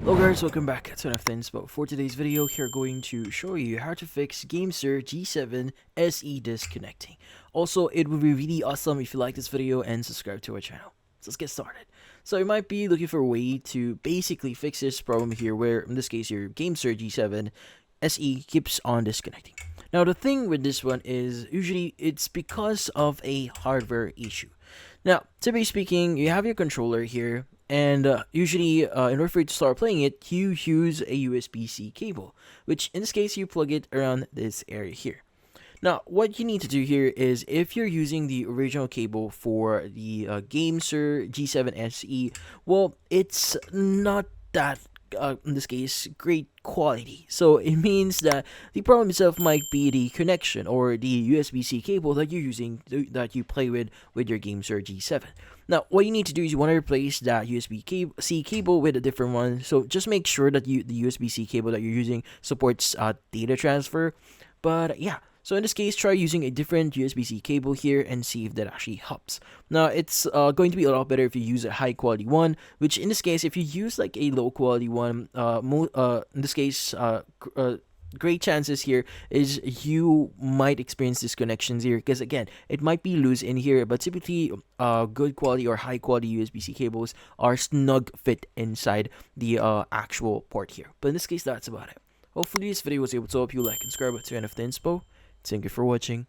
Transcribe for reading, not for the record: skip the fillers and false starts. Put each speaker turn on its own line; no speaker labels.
Hello guys, welcome back to another Inspo. For today's video, here going to show you how to fix GameSir G7 SE disconnecting. Also, it would be really awesome if you like this video and subscribe to our channel. So let's get started. So you might be looking for a way to basically fix this problem here where, in this case, your GameSir G7 SE keeps on disconnecting. Now the thing with this one is usually it's because of a hardware issue. Now, typically speaking, you have your controller here, and usually in order for you to start playing it, you use a USB-C cable, which in this case you plug it around this area here. Now, what you need to do here is if you're using the original cable for the GameSir G7 SE, well, it's not that, in this case, great quality. So it means that the problem itself might be the connection or the USB-C cable that you're using that you play with your GameSir G7. Now, what you need to do is you want to replace that USB-C cable with a different one. So just make sure that the USB-C cable that you're using supports data transfer. But yeah, so in this case, try using a different USB-C cable here and see if that actually helps. Now, it's going to be a lot better if you use a high quality one, which in this case, if you use like a low quality one, in this case, great chances here is you might experience disconnections here because again it might be loose in here, but typically good quality or high quality USB-C cables are snug fit inside the actual port here. But in this case, that's about it. Hopefully this video was able to help you. Like and subscribe to end of the inspo. Thank you for watching.